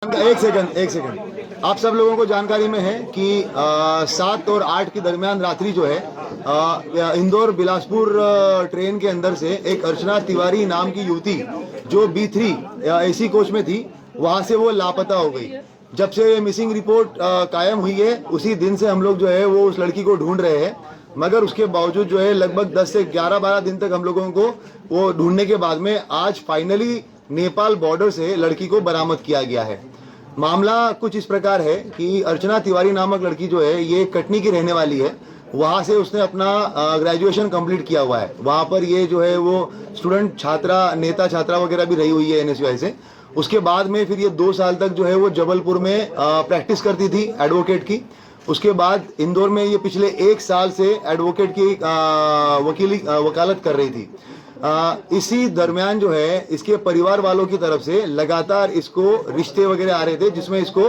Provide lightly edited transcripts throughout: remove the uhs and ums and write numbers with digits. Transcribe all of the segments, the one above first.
एक सेकंड आप सब लोगों को जानकारी में है कि 7 और 8 के दरमियान रात्रि जो है इंदौर बिलासपुर ट्रेन के अंदर से एक अर्चना तिवारी नाम की युवती जो B3 AC कोच में थी, वहां से वो लापता हो गई। जब से मिसिंग रिपोर्ट कायम हुई है उसी दिन से हम लोग जो है वो उस लड़की को ढूंढ रहे हैं, मगर उसके बावजूद जो है लगभग 10 से 11-12 दिन तक हम लोगों को वो ढूंढने के बाद में आज फाइनली नेपाल बॉर्डर से लड़की को बरामद किया गया है। मामला कुछ इस प्रकार है कि अर्चना तिवारी नामक लड़की जो है ये कटनी की रहने वाली है। वहाँ से उसने अपना ग्रेजुएशन कंप्लीट किया हुआ है। वहाँ पर ये जो है वो स्टूडेंट छात्रा नेता छात्रा वगैरह भी रही हुई है NSUI से। उसके बाद में फिर ये 2 साल तक जो है वो जबलपुर में प्रैक्टिस करती थी एडवोकेट की। उसके बाद इंदौर में ये पिछले 1 साल से एडवोकेट की वकालत कर रही थी। इसी दरमियान जो है इसके परिवार वालों की तरफ से लगातार इसको रिश्ते वगैरह आ रहे थे जिसमें इसको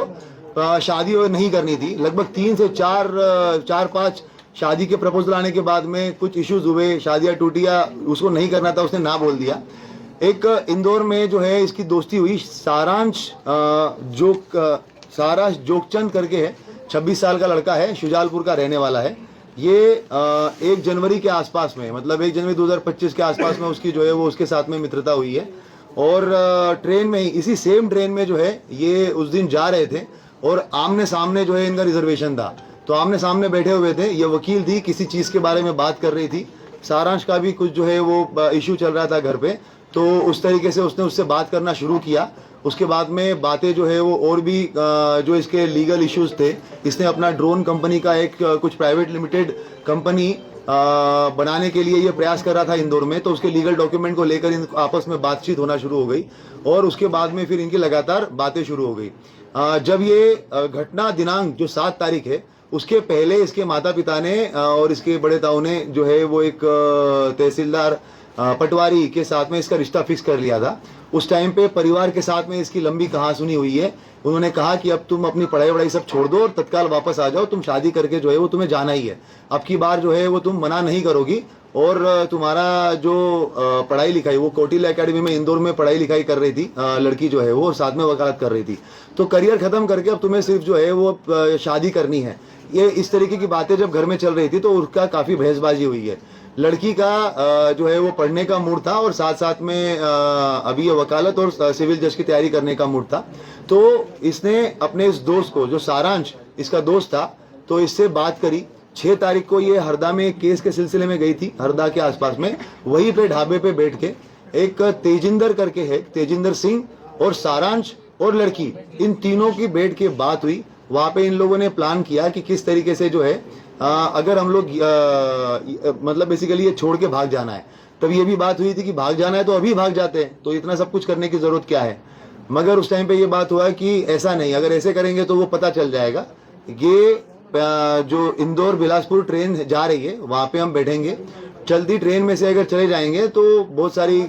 शादी नहीं करनी थी। लगभग 3 से 4-5 शादी के प्रपोजल आने के बाद में कुछ इश्यूज हुए, शादियां टूटी या उसको नहीं करना था, उसने ना बोल दिया। एक इंदौर में जो है इसकी दोस्ती हुई सारांश जोगचंद करके है, 26 साल का लड़का है, शुजालपुर का रहने वाला है। ये 1 जनवरी के आसपास में, मतलब 1 जनवरी 2025 के आसपास में उसकी जो है वो उसके साथ में मित्रता हुई है। और ट्रेन में ही, इसी सेम ट्रेन में जो है ये उस दिन जा रहे थे और आमने सामने जो है इनका रिजर्वेशन था, तो आमने सामने बैठे हुए थे। ये वकील थी, किसी चीज़ के बारे में बात कर रही थी। सारांश का भी कुछ जो है वो इशू चल रहा था घर पे, तो उस तरीके से उसने उससे बात करना शुरू किया। उसके बाद में बातें जो है वो और भी जो इसके लीगल इश्यूज थे, इसने अपना ड्रोन कंपनी का एक कुछ प्राइवेट लिमिटेड कंपनी बनाने के लिए ये प्रयास कर रहा था इंदौर में, तो उसके लीगल डॉक्यूमेंट को लेकर इन आपस में बातचीत होना शुरू हो गई और उसके बाद में फिर इनकी लगातार बातें शुरू हो गई। जब ये घटना दिनांक जो 7 तारीख है, उसके पहले इसके माता पिता ने और इसके बड़े ताऊ ने जो है वो एक तहसीलदार पटवारी के साथ में इसका रिश्ता फिक्स कर लिया था। उस टाइम पे परिवार के साथ में इसकी लंबी कहानी सुनी हुई है। उन्होंने कहा कि अब तुम अपनी पढ़ाई वढ़ाई सब छोड़ दो और तत्काल वापस आ जाओ, तुम शादी करके जो है वो तुम्हें जाना ही है। अब की बार जो है वो तुम मना नहीं करोगी और तुम्हारा जो पढ़ाई लिखाई, वो कौटिल्य एकेडमी में इंदौर में पढ़ाई लिखाई कर रही थी लड़की जो है वो, और साथ में वकालत कर रही थी, तो करियर खत्म करके अब तुम्हें सिर्फ जो है वो शादी करनी है। ये इस तरीके की बातें जब घर में चल रही थी तो उसका काफ़ी बहसबाजी हुई है। लड़की का जो है वो पढ़ने का मूड था और साथ साथ में अभी ये वकालत और सिविल जज की तैयारी करने का मूड था। तो इसने अपने इस दोस्त को, जो सारांश इसका दोस्त था, तो इससे बात करी। 6 तारीख को ये हरदा में एक केस के सिलसिले में गई थी, हरदा के आसपास में। वहीं पे ढाबे पे बैठ के एक तेजिंदर करके है, तेजिंदर सिंह और सारांश और लड़की, इन तीनों की बैठ के बात हुई। वहाँ पे इन लोगों ने प्लान किया कि किस तरीके से जो है अगर हम लोग मतलब बेसिकली ये छोड़ के भाग जाना है। तब ये भी बात हुई थी कि भाग जाना है तो अभी भाग जाते हैं, तो इतना सब कुछ करने की जरूरत क्या है। मगर उस टाइम पे ये बात हुआ कि ऐसा नहीं, अगर ऐसे करेंगे तो वो पता चल जाएगा। ये जो इंदौर बिलासपुर ट्रेन जा रही है वहाँ पे हम बैठेंगे, चलती ट्रेन में से अगर चले जाएंगे तो बहुत सारी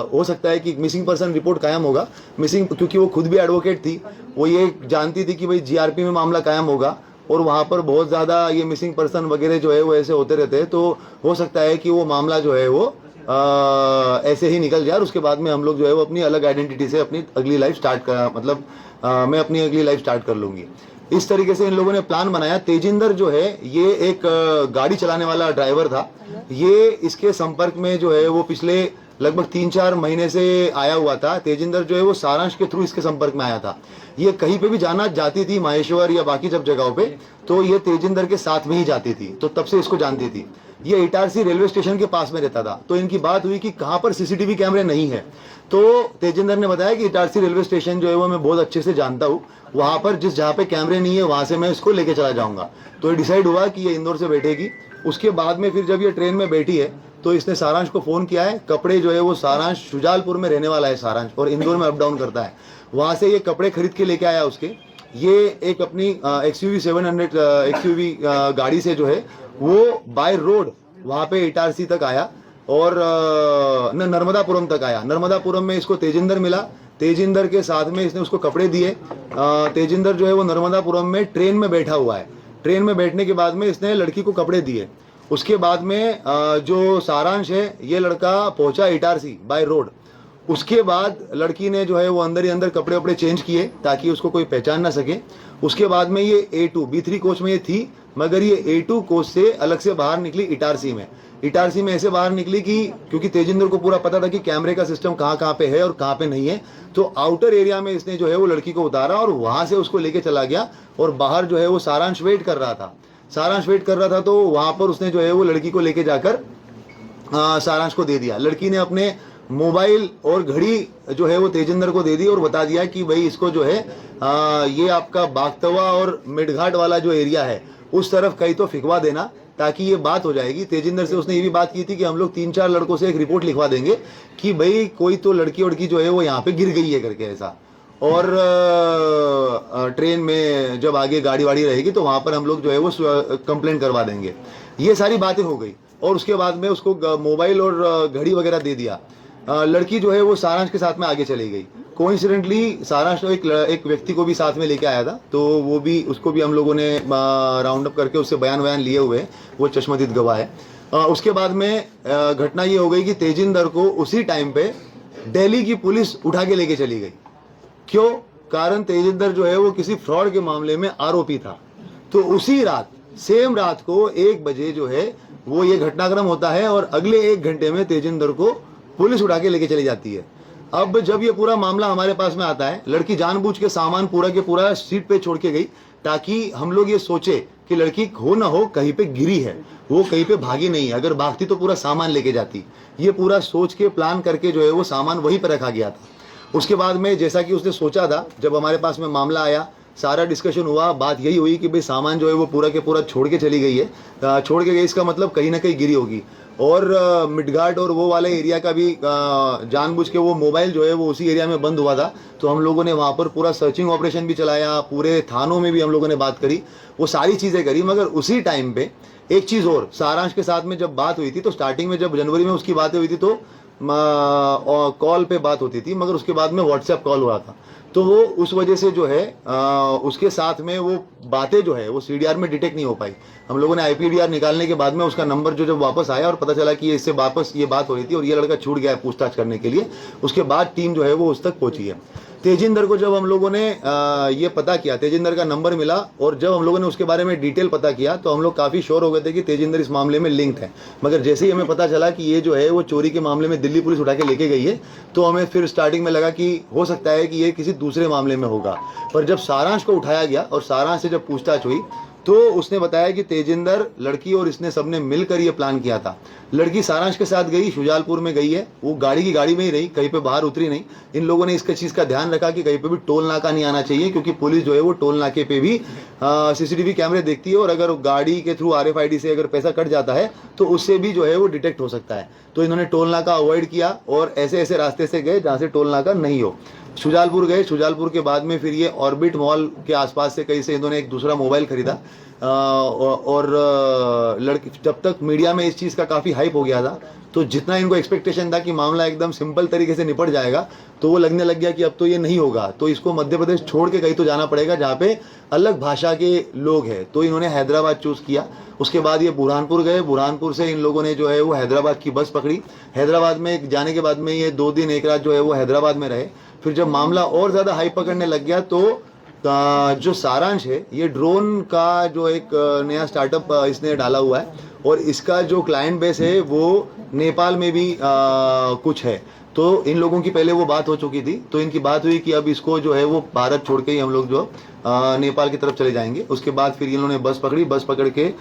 हो सकता है कि मिसिंग पर्सन रिपोर्ट कायम होगा। मिसिंग, क्योंकि वो खुद भी एडवोकेट थी, वो ये जानती थी कि भाई GRP में मामला कायम होगा और वहाँ पर बहुत ज़्यादा ये मिसिंग पर्सन वगैरह जो है वो ऐसे होते रहते हैं, तो हो सकता है कि वो मामला जो है वो ऐसे ही निकल जाए और उसके बाद में हम लोग जो है वो अपनी अलग आइडेंटिटी से अपनी अगली लाइफ स्टार्ट कर, मतलब मैं अपनी अगली लाइफ स्टार्ट कर लूँगी। इस तरीके से इन लोगों ने प्लान बनाया। तेजिंदर जो है ये एक गाड़ी चलाने वाला ड्राइवर था। ये इसके संपर्क में जो है वो पिछले लगभग 3-4 महीने से आया हुआ था। तेजिंदर जो है वो सारांश के थ्रू इसके संपर्क में आया था। ये कहीं पे भी जाती थी, माहेश्वर या बाकी सब जगहों पे, तो ये तेजिंदर के साथ में ही जाती थी, तो तब से इसको जानती थी। ये इटारसी रेलवे स्टेशन के पास में रहता था, तो इनकी बात हुई कि कहाँ पर CCTV कैमरे नहीं है। तो तेजिंदर ने बताया कि इटारसी रेलवे स्टेशन जो है वो मैं बहुत अच्छे से जानता हूँ, वहाँ पर जहाँ पे कैमरे नहीं है वहाँ से मैं इसको लेके चला जाऊँगा। तो ये डिसाइड हुआ कि ये इंदौर से बैठेगी। उसके बाद में फिर जब ये ट्रेन में बैठी है तो इसने सारांश को फ़ोन किया है। कपड़े जो है वो सारांश शुजालपुर में रहने वाला है सारांश, और इंदौर में अप डाउन करता है। वहाँ से ये कपड़े खरीद के लेके आया उसके। ये एक अपनी XUV 700 XUV गाड़ी से जो है वो बाय रोड वहाँ पे इटारसी तक आया और नर्मदापुरम तक आया। नर्मदापुरम में इसको तेजिंदर मिला। तेजिंदर के साथ में इसने उसको कपड़े दिए। तेजिंदर जो है वो नर्मदापुरम में ट्रेन में बैठा हुआ है। ट्रेन में बैठने के बाद में इसने लड़की को कपड़े दिए। उसके बाद में जो सारांश है, ये लड़का पहुंचा इटारसी बाय रोड। उसके बाद लड़की ने जो है वो अंदर ही अंदर कपड़े वपड़े चेंज किए ताकि उसको कोई पहचान ना सके। उसके बाद में ये A2 B3 कोच में ये थी, मगर ये A2 कोच से अलग से बाहर निकली इटारसी में। इटारसी में ऐसे बाहर निकली कि क्योंकि तेजिंदर को पूरा पता था कि कैमरे का सिस्टम कहाँ कहाँ पे है और कहाँ पे नहीं है, तो आउटर एरिया में इसने जो है वो लड़की को उतारा और वहां से उसको लेके चला गया। और बाहर जो है वो सारांश वेट कर रहा था, तो वहां पर उसने जो है वो लड़की को लेके जाकर सारांश को दे दिया। लड़की ने अपने मोबाइल और घड़ी जो है वो तेजिंदर को दे दी और बता दिया कि भाई इसको जो है ये आपका बागतवा और मिडघाट वाला जो एरिया है उस तरफ कहीं तो फिकवा देना ताकि ये बात हो जाएगी। तेजिंदर से उसने ये भी बात की थी कि हम लोग 3-4 लड़कों से एक रिपोर्ट लिखवा देंगे कि भाई कोई तो लड़की वड़की जो है वो यहाँ पे गिर गई है करके ऐसा। और ट्रेन में जब आगे गाड़ी वाड़ी रहेगी तो वहां पर हम लोग जो है वो कंप्लेंट करवा देंगे। ये सारी बातें हो गई और उसके बाद में उसको मोबाइल और घड़ी वगैरह दे दिया। लड़की जो है वो सारांश के साथ में आगे चली गई। कोइंसिडेंटली सारांश तो एक व्यक्ति को भी साथ में लेके आया था, तो वो भी उसको भी हम लोगों ने राउंड अप करके उससे बयान लिए हुए हैं, वो चश्मदीद गवाह है। उसके बाद में घटना ये हो गई कि तेजिंदर को उसी टाइम पे दिल्ली की पुलिस उठा के लेके चली गई। क्यों? कारण तेजिंदर जो है वो किसी फ्रॉड के मामले में आरोपी था। तो उसी रात, सेम रात को 1 बजे जो है वो ये घटनाक्रम होता है और अगले 1 घंटे में तेजिंदर को पुलिस उठा के लेके चली जाती है। अब जब ये पूरा मामला हमारे पास में आता है, लड़की जानबूझ के सामान पूरा के पूरा सीट पे छोड़ के गई ताकि हम लोग ये सोचे कि लड़की हो ना हो कहीं पे गिरी है, वो कहीं पे भागी नहीं है। अगर भागती तो पूरा सामान लेके जाती। ये पूरा सोच के प्लान करके जो है वो सामान वहीं पर रखा गया था। उसके बाद में जैसा कि उसने सोचा था, जब हमारे पास में मामला आया, सारा डिस्कशन हुआ, बात यही हुई कि भाई सामान जो है वो पूरा के पूरा छोड़ के चली गई है। छोड़ के गई इसका मतलब कहीं ना कहीं गिरी होगी। और मिडघाट और वो वाले एरिया का भी जानबूझ के वो मोबाइल जो है वो उसी एरिया में बंद हुआ था, तो हम लोगों ने वहाँ पर पूरा सर्चिंग ऑपरेशन भी चलाया, पूरे थानों में भी हम लोगों ने बात करी, वो सारी चीज़ें करी। मगर उसी टाइम पे एक चीज़ और, सारांश के साथ में जब बात हुई थी तो स्टार्टिंग में जब जनवरी में उसकी बातें हुई थी तो कॉल पे बात होती थी, मगर उसके बाद में व्हाट्सएप कॉल हुआ था। तो वो उस वजह से जो है उसके साथ में वो बातें जो है वो CDR में डिटेक्ट नहीं हो पाई। हम लोगों ने IPDR निकालने के बाद में उसका नंबर जो जब वापस आया और पता चला कि इससे वापस ये बात हो रही थी और ये लड़का छूट गया है पूछताछ करने के लिए, उसके बाद टीम जो है वो उस तक पहुंची है। तेजिंदर को जब हम लोगों ने ये पता किया, तेजिंदर का नंबर मिला और जब हम लोगों ने उसके बारे में डिटेल पता किया तो हम लोग काफ़ी श्योर हो गए थे कि तेजिंदर इस मामले में लिंक्ड है। मगर जैसे ही हमें पता चला कि ये जो है वो चोरी के मामले में दिल्ली पुलिस उठा के लेके गई है, तो हमें फिर स्टार्टिंग में लगा कि हो सकता है कि ये किसी दूसरे मामले में होगा। पर जब सारांश को उठाया गया और सारांश से जब पूछताछ हुई तो उसने बताया कि तेजिंदर, लड़की और इसने सबने मिलकर ये प्लान किया था। लड़की सारांश के साथ गई, शुजालपुर में गई है, वो गाड़ी की गाड़ी में ही रही, कहीं पे बाहर उतरी नहीं। इन लोगों ने इसका चीज़ का ध्यान रखा कि कहीं पे भी टोल नाका नहीं आना चाहिए, क्योंकि पुलिस जो है वो टोल नाके पे भी CCTV कैमरे देखती है और अगर गाड़ी के थ्रू RFID से अगर पैसा कट जाता है तो उससे भी जो है वो डिटेक्ट हो सकता है। तो इन्होंने टोल नाका अवॉइड किया और ऐसे ऐसे रास्ते से गए जहाँ से टोल नाका नहीं हो। शुजालपुर गए, शुजालपुर के बाद में फिर ये ऑर्बिट मॉल के आसपास से कहीं से इन्होंने एक दूसरा मोबाइल खरीदा। और लड़की, जब तक मीडिया में इस चीज़ का काफ़ी हाइप हो गया था तो जितना इनको एक्सपेक्टेशन था कि मामला एकदम सिंपल तरीके से निपट जाएगा, तो वो लगने लग गया कि अब तो ये नहीं होगा, तो इसको मध्य प्रदेश छोड़ के कहीं तो जाना पड़ेगा जहाँ पे अलग भाषा के लोग हैं। तो इन्होंने हैदराबाद चूज़ किया। उसके बाद ये बुरहानपुर गए, बुरहानपुर से इन लोगों ने जो है वो हैदराबाद की बस पकड़ी। हैदराबाद में जाने के बाद में ये 2 दिन 1 रात जो है वो हैदराबाद में रहे। फिर जब मामला और ज़्यादा हाइप पकड़ने लग गया तो जो सारांश है, ये ड्रोन का जो एक नया स्टार्टअप इसने डाला हुआ है और इसका जो क्लाइंट बेस है वो नेपाल में भी कुछ है। तो इन लोगों की पहले वो बात हो चुकी थी, तो इनकी बात हुई कि अब इसको जो है वो भारत छोड़ के ही हम लोग जो नेपाल की तरफ चले जाएंगे। उसके बाद फिर इन्होंने बस पकड़ी, बस पकड़ के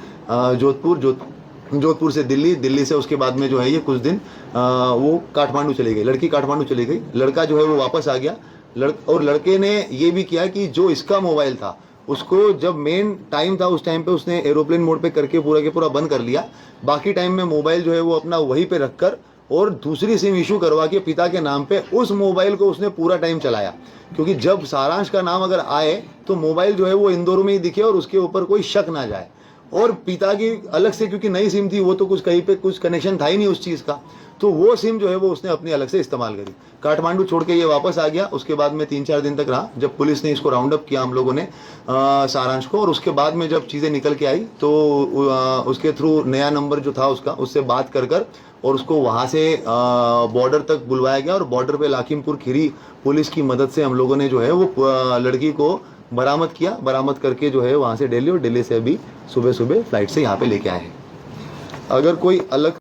जोधपुर से दिल्ली, दिल्ली से उसके बाद में जो है ये कुछ दिन वो काठमांडू चली गई। लड़की काठमांडू चली गई, लड़का जो है वो वापस आ गया। और लड़के ने ये भी किया कि जो इसका मोबाइल था उसको जब मेन टाइम था उस टाइम पे उसने एरोप्लेन मोड पे करके पूरा के पूरा बंद कर लिया। बाकी टाइम में मोबाइल जो है वो अपना वहीं पे रखकर और दूसरी सिम इशू करवा के पिता के नाम पे उस मोबाइल को उसने पूरा टाइम चलाया, क्योंकि जब सारांश का नाम अगर आए तो मोबाइल जो है वो इंदौर में ही दिखे और उसके ऊपर कोई शक ना जाए। और पिता की अलग से, क्योंकि नई सिम थी, वो तो कुछ कहीं पे कुछ कनेक्शन था ही नहीं उस चीज़ का, तो वो सिम जो है वो उसने अपनी अलग से इस्तेमाल करी। काठमांडू छोड़ के ये वापस आ गया। उसके बाद में 3-4 दिन तक रहा, जब पुलिस ने इसको राउंड अप किया हम लोगों ने सारांश को। और उसके बाद में जब चीज़ें निकल के आई तो उसके थ्रू नया नंबर जो था उसका, उससे बात कर और उसको वहाँ से बॉर्डर तक बुलवाया गया और बॉर्डर पे लाखीमपुर खीरी पुलिस की मदद से हम लोगों ने जो है वो लड़की को बरामद किया। बरामद करके जो है वहाँ से दिल्ली, और दिल्ली से अभी सुबह सुबह फ्लाइट से यहाँ पे लेके आए हैं। अगर कोई अलग